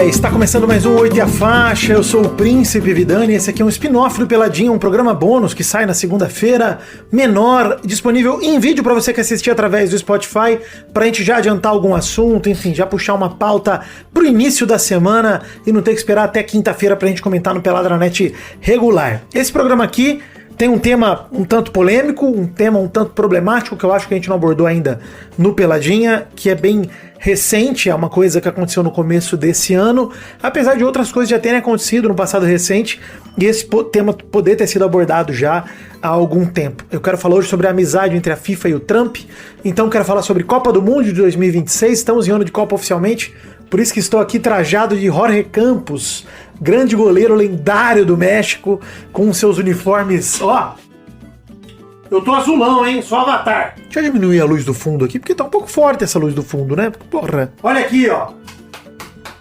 Está começando mais um Oito e a Faixa, eu sou o Príncipe Vidani, esse aqui é um spin-off do Peladinha, um programa bônus que sai na segunda-feira, menor, disponível em vídeo para você que assistir através do Spotify, pra gente já adiantar algum assunto, enfim, já puxar uma pauta pro início da semana e não ter que esperar até quinta-feira pra gente comentar no Peladranet regular. Esse programa aqui tem um tema um tanto polêmico, um tema um tanto problemático, que eu acho que a gente não abordou ainda no Peladinha, que é bem recente, é uma coisa que aconteceu no começo desse ano, apesar de outras coisas já terem acontecido no passado recente, e esse tema poder ter sido abordado já há algum tempo. Eu quero falar hoje sobre a amizade entre a FIFA e o Trump, então quero falar sobre Copa do Mundo de 2026, estamos em ano de Copa oficialmente, por isso que estou aqui trajado de Jorge Campos, grande goleiro lendário do México, com seus uniformes, ó. Eu tô azulão, hein? Só Avatar. Deixa eu diminuir a luz do fundo aqui, porque tá um pouco forte essa luz do fundo, né? Porra. Olha aqui, ó.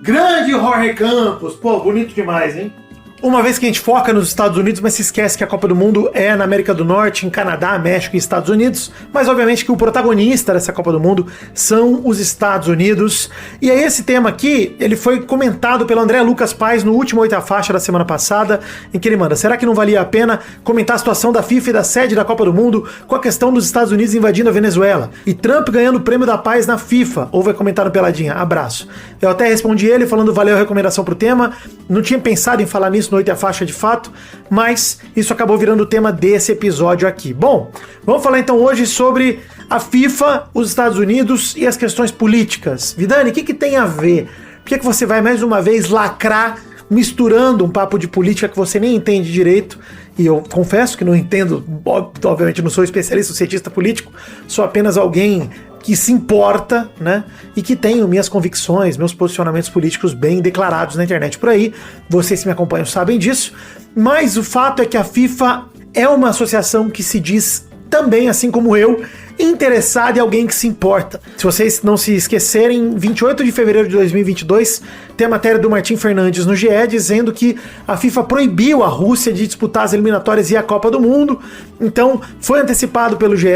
Grande Jorge Campos. Pô, bonito demais, hein? Uma vez que a gente foca nos Estados Unidos, mas se esquece que a Copa do Mundo é na América do Norte, em Canadá, México e Estados Unidos, mas obviamente que o protagonista dessa Copa do Mundo são os Estados Unidos. E aí esse tema aqui, ele foi comentado pelo André Lucas Paes no último Oito a Faixa da semana passada, em que ele manda: será que não valia a pena comentar a situação da FIFA e da sede da Copa do Mundo com a questão dos Estados Unidos invadindo a Venezuela? E Trump ganhando o prêmio da paz na FIFA? Ou vai comentar no Peladinha? Abraço. Eu até respondi ele falando valeu a recomendação pro tema, não tinha pensado em falar nisso no Oito e a Faixa de fato, mas isso acabou virando o tema desse episódio aqui. Bom, vamos falar então hoje sobre a FIFA, os Estados Unidos e as questões políticas. Vidani, o que tem a ver? Por que você vai mais uma vez lacrar misturando um papo de política que você nem entende direito? E eu confesso que não entendo, obviamente não sou especialista, cientista político, sou apenas alguém que se importa, né, e que tenho minhas convicções, meus posicionamentos políticos bem declarados na internet por aí, vocês que me acompanham sabem disso, mas o fato é que a FIFA é uma associação que se diz também, assim como eu, interessado em alguém que se importa. Se vocês não se esquecerem, 28 de fevereiro de 2022, tem a matéria do Martim Fernandes no GE dizendo que a FIFA proibiu a Rússia de disputar as eliminatórias e a Copa do Mundo. Então, foi antecipado pelo GE.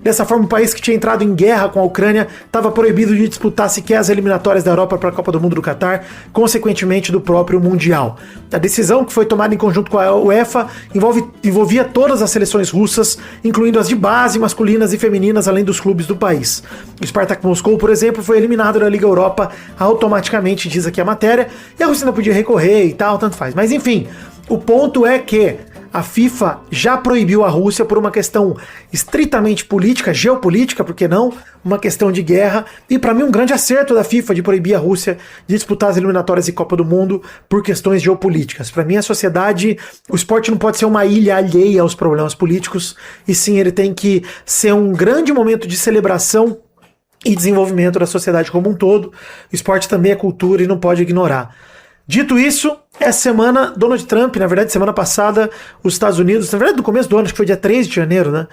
Dessa forma, o país que tinha entrado em guerra com a Ucrânia estava proibido de disputar sequer as eliminatórias da Europa para a Copa do Mundo do Catar, consequentemente do próprio Mundial. A decisão, que foi tomada em conjunto com a UEFA, envolvia todas as seleções russas, incluindo as de base, masculinas e femininas, além dos clubes do país. O Spartak Moscou, por exemplo, foi eliminado da Liga Europa automaticamente, diz aqui a matéria, e a Rússia ainda podia recorrer e tal, tanto faz. Mas enfim, o ponto é que a FIFA já proibiu a Rússia por uma questão estritamente política, geopolítica, por que não? Uma questão de guerra, e para mim um grande acerto da FIFA de proibir a Rússia de disputar as eliminatórias e Copa do Mundo por questões geopolíticas. Para mim a sociedade, o esporte não pode ser uma ilha alheia aos problemas políticos, e sim ele tem que ser um grande momento de celebração e desenvolvimento da sociedade como um todo. O esporte também é cultura e não pode ignorar. Dito isso, essa semana, Donald Trump, na verdade, semana passada, os Estados Unidos, na verdade, no começo do ano, acho que foi dia 3 de janeiro, né?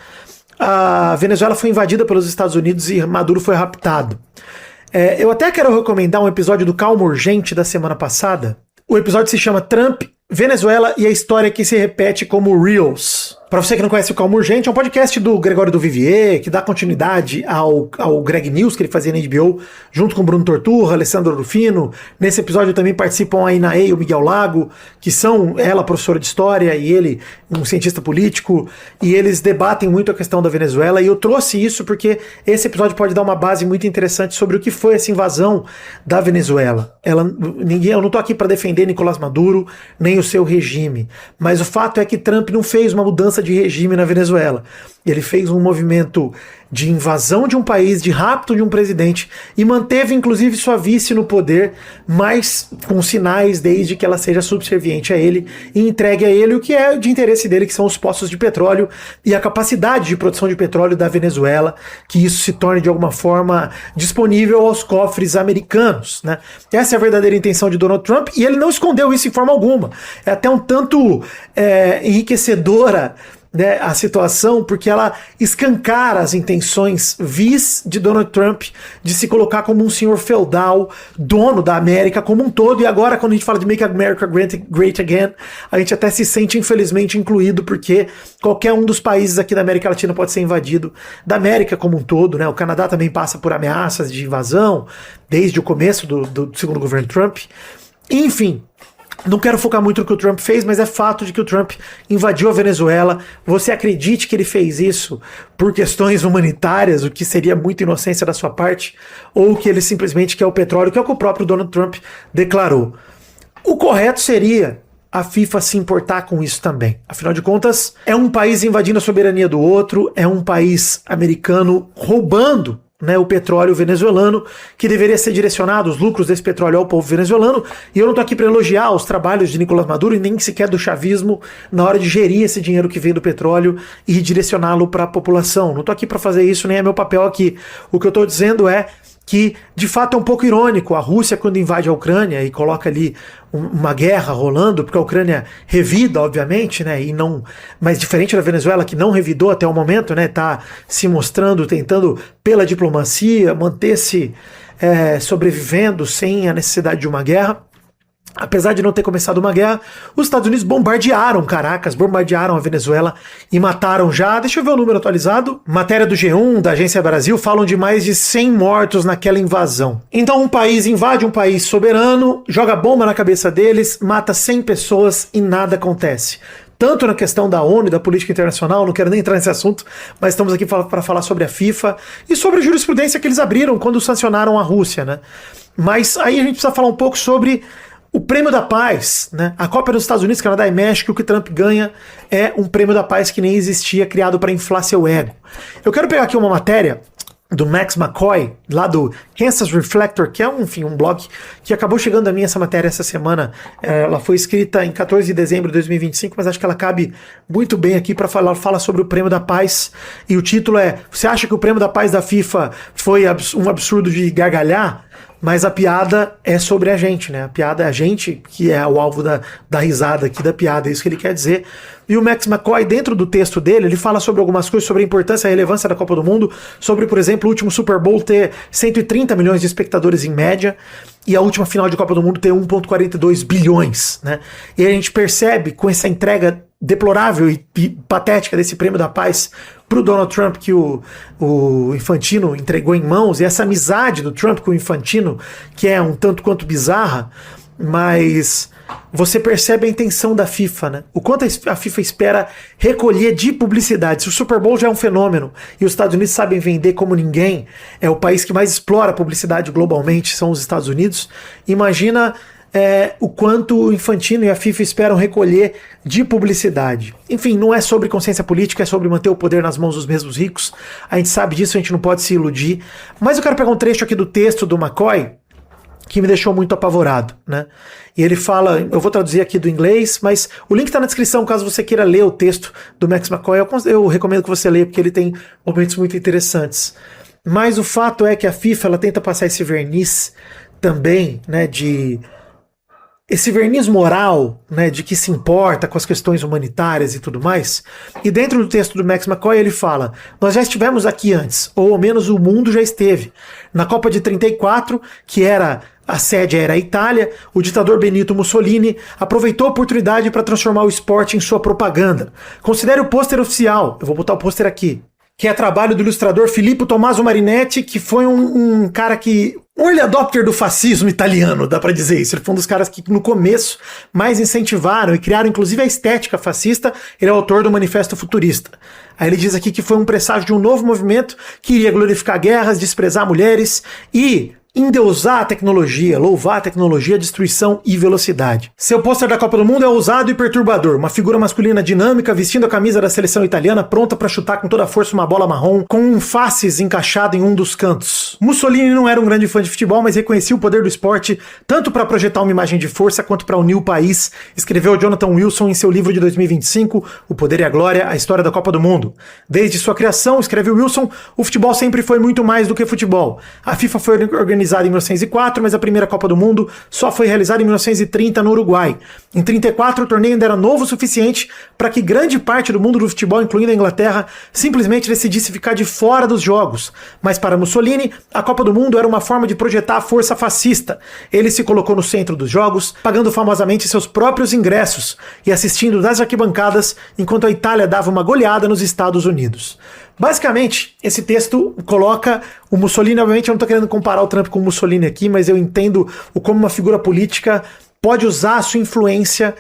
A Venezuela foi invadida pelos Estados Unidos e Maduro foi raptado. Eu até quero recomendar um episódio do Calma Urgente da semana passada. O episódio se chama Trump, Venezuela e a história que se repete como Reels. Pra você que não conhece o Calma Urgente, é um podcast do Gregório do Vivier, que dá continuidade ao Greg News, que ele fazia na HBO, junto com o Bruno Torturra, Alessandro Rufino. Nesse episódio também participam a Inaê e o Miguel Lago, que são ela professora de história e ele um cientista político, e eles debatem muito a questão da Venezuela, e eu trouxe isso porque esse episódio pode dar uma base muito interessante sobre o que foi essa invasão da Venezuela. Eu não tô aqui para defender Nicolás Maduro, nem o seu regime, mas o fato é que Trump não fez uma mudança de regime na Venezuela. Ele fez um movimento de invasão de um país, de rapto de um presidente, e manteve inclusive sua vice no poder, mas com sinais desde que ela seja subserviente a ele e entregue a ele o que é de interesse dele, que são os poços de petróleo e a capacidade de produção de petróleo da Venezuela, que isso se torne de alguma forma disponível aos cofres americanos, né? Essa é a verdadeira intenção de Donald Trump, e ele não escondeu isso em forma alguma. É até um tanto enriquecedora né, a situação, porque ela escancara as intenções vis de Donald Trump de se colocar como um senhor feudal, dono da América como um todo, e agora quando a gente fala de Make America Great Again, a gente até se sente infelizmente incluído, porque qualquer um dos países aqui da América Latina pode ser invadido, da América como um todo, né? O Canadá também passa por ameaças de invasão, desde o começo do segundo governo Trump. Enfim, não quero focar muito no que o Trump fez, mas é fato de que o Trump invadiu a Venezuela. Você acredite que ele fez isso por questões humanitárias, o que seria muita inocência da sua parte, ou que ele simplesmente quer o petróleo, que é o que o próprio Donald Trump declarou. O correto seria a FIFA se importar com isso também. Afinal de contas, é um país invadindo a soberania do outro, é um país americano roubando, né, o petróleo venezuelano, que deveria ser direcionado, os lucros desse petróleo ao povo venezuelano, e eu não tô aqui para elogiar os trabalhos de Nicolás Maduro e nem sequer do chavismo na hora de gerir esse dinheiro que vem do petróleo e direcioná-lo para a população. Não tô aqui para fazer isso, nem é meu papel aqui. O que eu tô dizendo é que, de fato, é um pouco irônico. A Rússia, quando invade a Ucrânia e coloca ali uma guerra rolando, porque a Ucrânia revida, obviamente, né, e não, mas diferente da Venezuela, que não revidou até o momento, né, tá se mostrando, tentando, pela diplomacia, manter-se sobrevivendo sem a necessidade de uma guerra. Apesar de não ter começado uma guerra, os Estados Unidos bombardearam Caracas, bombardearam a Venezuela e mataram já, deixa eu ver o número atualizado, matéria do G1, da Agência Brasil, falam de mais de 100 mortos naquela invasão. Então um país invade um país soberano, joga bomba na cabeça deles, mata 100 pessoas e nada acontece. Tanto na questão da ONU e da política internacional, não quero nem entrar nesse assunto, mas estamos aqui para falar sobre a FIFA e sobre a jurisprudência que eles abriram quando sancionaram a Rússia, né? Mas aí a gente precisa falar um pouco sobre o Prêmio da Paz, né? A Copa dos Estados Unidos, Canadá e México, o que Trump ganha é um Prêmio da Paz que nem existia, criado para inflar seu ego. Eu quero pegar aqui uma matéria do Max McCoy, lá do Kansas Reflector, que é um blog que acabou chegando a mim essa matéria essa semana. Ela foi escrita em 14 de dezembro de 2025, mas acho que ela cabe muito bem aqui para falar sobre o Prêmio da Paz. E o título é: você acha que o Prêmio da Paz da FIFA foi um absurdo de gargalhar? Mas a piada é sobre a gente, né? A piada é a gente que é o alvo da risada aqui da piada, é isso que ele quer dizer. E o Max McCoy, dentro do texto dele, ele fala sobre algumas coisas, sobre a importância e a relevância da Copa do Mundo, sobre, por exemplo, o último Super Bowl ter 130 milhões de espectadores em média, e a última final de Copa do Mundo ter 1,42 bilhões, né? E a gente percebe, com essa entrega deplorável e patética desse Prêmio da Paz pro Donald Trump, que o Infantino entregou em mãos, e essa amizade do Trump com o Infantino, que é um tanto quanto bizarra, mas você percebe a intenção da FIFA, né? O quanto a FIFA espera recolher de publicidade. Se o Super Bowl já é um fenômeno e os Estados Unidos sabem vender como ninguém, é o país que mais explora a publicidade globalmente, são os Estados Unidos, imagina o quanto o Infantino e a FIFA esperam recolher de publicidade. Enfim, não é sobre consciência política, é sobre manter o poder nas mãos dos mesmos ricos. A gente sabe disso, a gente não pode se iludir. Mas eu quero pegar um trecho aqui do texto do McCoy que me deixou muito apavorado, né? E ele fala, eu vou traduzir aqui do inglês, mas o link está na descrição, caso você queira ler o texto do Max McCoy, eu recomendo que você leia, porque ele tem momentos muito interessantes. Mas o fato é que a FIFA, ela tenta passar esse verniz também, né, esse verniz moral, né, de que se importa com as questões humanitárias e tudo mais. E dentro do texto do Max McCoy ele fala: nós já estivemos aqui antes, ou ao menos o mundo já esteve. Na Copa de 34, que a sede era a Itália, o ditador Benito Mussolini aproveitou a oportunidade para transformar o esporte em sua propaganda. Considere o pôster oficial, eu vou botar o pôster aqui, que é trabalho do ilustrador Filippo Tommaso Marinetti, que foi um cara que... um early adopter do fascismo italiano, dá pra dizer isso. Ele foi um dos caras que no começo mais incentivaram e criaram inclusive a estética fascista. Ele é o autor do Manifesto Futurista. Aí ele diz aqui que foi um presságio de um novo movimento que iria glorificar guerras, desprezar mulheres e endeusar a tecnologia, louvar a tecnologia, destruição e velocidade. Seu pôster da Copa do Mundo é ousado e perturbador. Uma figura masculina dinâmica vestindo a camisa da seleção italiana, pronta para chutar com toda a força uma bola marrom, com um faces encaixado em um dos cantos. Mussolini não era um grande fã de futebol, mas reconhecia o poder do esporte tanto para projetar uma imagem de força quanto para unir o país, escreveu Jonathan Wilson em seu livro de 2025, O Poder e a Glória, a História da Copa do Mundo. Desde sua criação, escreve Wilson, o futebol sempre foi muito mais do que futebol. A FIFA foi organizada organizada em 1904, mas a primeira Copa do Mundo só foi realizada em 1930 no Uruguai. Em 34, o torneio ainda era novo o suficiente para que grande parte do mundo do futebol, incluindo a Inglaterra, simplesmente decidisse ficar de fora dos jogos. Mas para Mussolini, a Copa do Mundo era uma forma de projetar a força fascista. Ele se colocou no centro dos jogos, pagando famosamente seus próprios ingressos e assistindo das arquibancadas enquanto a Itália dava uma goleada nos Estados Unidos. Basicamente, esse texto coloca o Mussolini, obviamente eu não estou querendo comparar o Trump com o Mussolini aqui, mas eu entendo como uma figura política pode usar a sua influência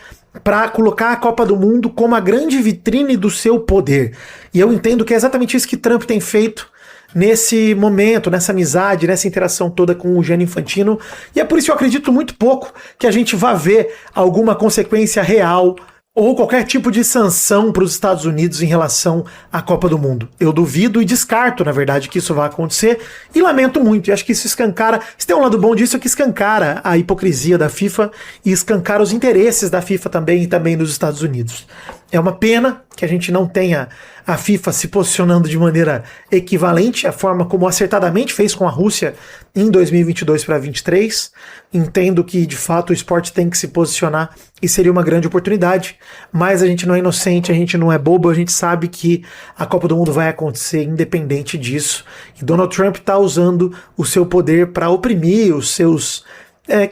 para colocar a Copa do Mundo como a grande vitrine do seu poder. E eu entendo que é exatamente isso que Trump tem feito nesse momento, nessa amizade, nessa interação toda com o Gianni Infantino. E é por isso que eu acredito muito pouco que a gente vá ver alguma consequência real ou qualquer tipo de sanção para os Estados Unidos em relação à Copa do Mundo. Eu duvido e descarto, na verdade, que isso vai acontecer e lamento muito. E acho que isso escancara, se tem um lado bom disso, é que escancara a hipocrisia da FIFA e escancara os interesses da FIFA também e também dos Estados Unidos. É uma pena que a gente não tenha a FIFA se posicionando de maneira equivalente à forma como acertadamente fez com a Rússia em 2022 para 2023. Entendo que, de fato, o esporte tem que se posicionar e seria uma grande oportunidade, mas a gente não é inocente, a gente não é bobo, a gente sabe que a Copa do Mundo vai acontecer independente disso. E Donald Trump está usando o seu poder para oprimir os seus...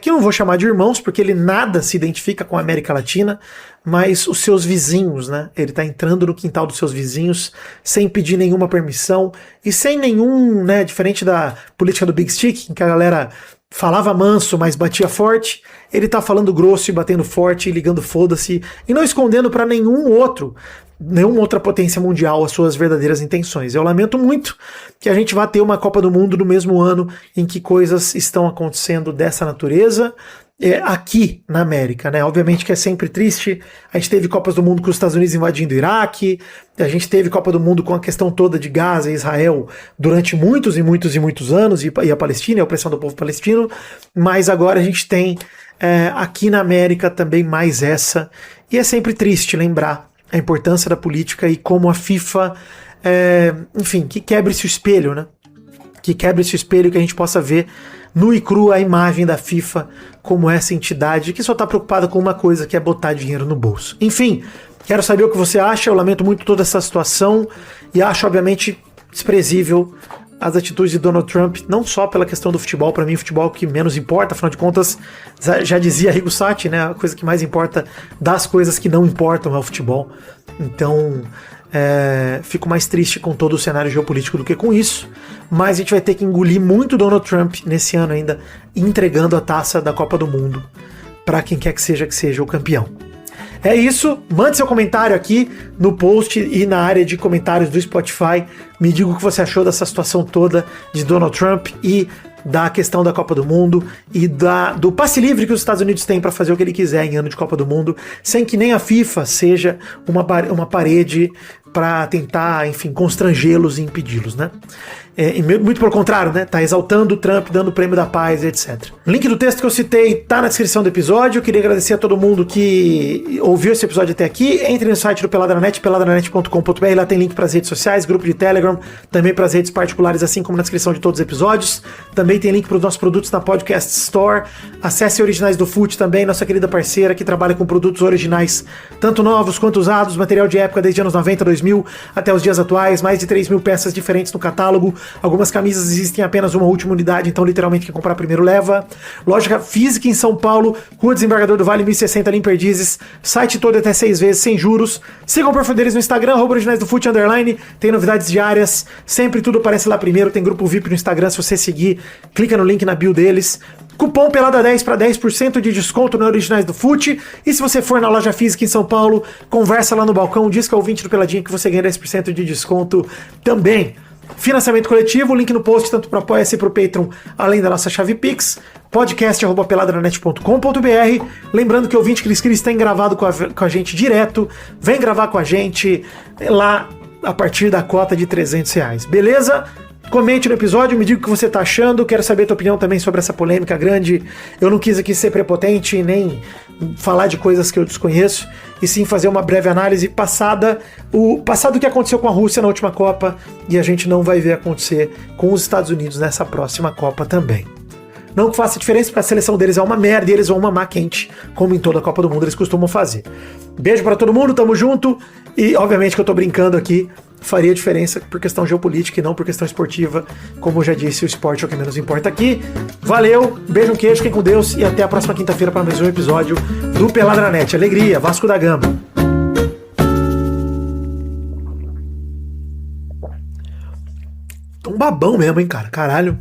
que eu não vou chamar de irmãos, porque ele nada se identifica com a América Latina, mas os seus vizinhos, né? Ele tá entrando no quintal dos seus vizinhos sem pedir nenhuma permissão e sem nenhum, né? Diferente da política do Big Stick, em que a galera falava manso, mas batia forte, ele tá falando grosso e batendo forte e ligando foda-se e não escondendo para nenhuma outra potência mundial as suas verdadeiras intenções. Eu lamento muito que a gente vá ter uma Copa do Mundo no mesmo ano em que coisas estão acontecendo dessa natureza aqui na América, né? Obviamente que é sempre triste. A gente teve Copas do Mundo com os Estados Unidos invadindo o Iraque, a gente teve Copa do Mundo com a questão toda de Gaza e Israel durante muitos e muitos e muitos anos, e a Palestina, a opressão do povo palestino, mas agora a gente tem aqui na América também mais essa, e é sempre triste lembrar a importância da política e como a FIFA, enfim, que quebre esse espelho, né? Que quebre esse espelho, que a gente possa ver nu e cru a imagem da FIFA como essa entidade que só está preocupada com uma coisa, que é botar dinheiro no bolso. Enfim, quero saber o que você acha, eu lamento muito toda essa situação e acho, obviamente, desprezível as atitudes de Donald Trump, não só pela questão do futebol, para mim o futebol é o que menos importa, afinal de contas, já dizia Arrigo Sacchi, né, a coisa que mais importa das coisas que não importam é o futebol. Então, fico mais triste com todo o cenário geopolítico do que com isso, mas a gente vai ter que engolir muito Donald Trump nesse ano ainda, entregando a taça da Copa do Mundo para quem quer que seja o campeão. É isso, mande seu comentário aqui no post e na área de comentários do Spotify, me diga o que você achou dessa situação toda de Donald Trump e da questão da Copa do Mundo e do passe livre que os Estados Unidos têm para fazer o que ele quiser em ano de Copa do Mundo, sem que nem a FIFA seja uma parede para tentar, enfim, constrangê-los e impedi-los, né? E muito pelo contrário, né? Tá exaltando o Trump, dando o prêmio da paz, etc. Link do texto que eu citei tá na descrição do episódio. Eu queria agradecer a todo mundo que ouviu esse episódio até aqui. Entre no site do Peladranet, peladranet.com.br. Lá tem link para as redes sociais, grupo de Telegram, também para as redes particulares, assim como na descrição de todos os episódios. Também tem link para os nossos produtos na Podcast Store. Acesse Originais do Fute também, nossa querida parceira que trabalha com produtos originais, tanto novos quanto usados, material de época desde anos 90, 2000 até os dias atuais, mais de 3.000 peças diferentes no catálogo. Algumas camisas existem apenas uma última unidade, então literalmente quem comprar primeiro leva. Loja física em São Paulo, Rua Desembargador do Vale 1060, ali em Perdizes. Site todo até 6 vezes, sem juros. Sigam o perfil deles no Instagram, @originais do Fute_. Tem novidades diárias, sempre tudo aparece lá primeiro. Tem grupo VIP no Instagram, se você seguir, clica no link na bio deles. Cupom PELADA10 para 10% de desconto no Originais do Fute. E se você for na loja física em São Paulo, conversa lá no balcão, diz que é o ouvinte do Peladinha que você ganha 10% de desconto também. Financiamento coletivo, link no post tanto para o Apoia-se e para o Patreon, além da nossa chave Pix, podcast@peladranet.com.br. Lembrando que o ouvinte Cris tem gravado com a gente direto, vem gravar com a gente lá a partir da cota de R$300, beleza? Comente no episódio, me diga o que você tá achando, quero saber a tua opinião também sobre essa polêmica grande. Eu não quis aqui ser prepotente, nem falar de coisas que eu desconheço, e sim fazer uma breve análise passado o que aconteceu com a Rússia na última Copa, e a gente não vai ver acontecer com os Estados Unidos nessa próxima Copa também. Não que faça diferença, porque a seleção deles é uma merda e eles vão mamar quente, como em toda a Copa do Mundo eles costumam fazer. Beijo pra todo mundo, tamo junto. E obviamente que eu tô brincando aqui, faria diferença por questão geopolítica e não por questão esportiva. Como eu já disse, o esporte é o que menos importa aqui. Valeu, beijo, um queijo, fiquem com Deus e até a próxima quinta-feira para mais um episódio do Peladranet. Alegria, Vasco da Gama. Um babão mesmo, hein, cara? Caralho.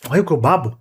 Olha o que eu babo.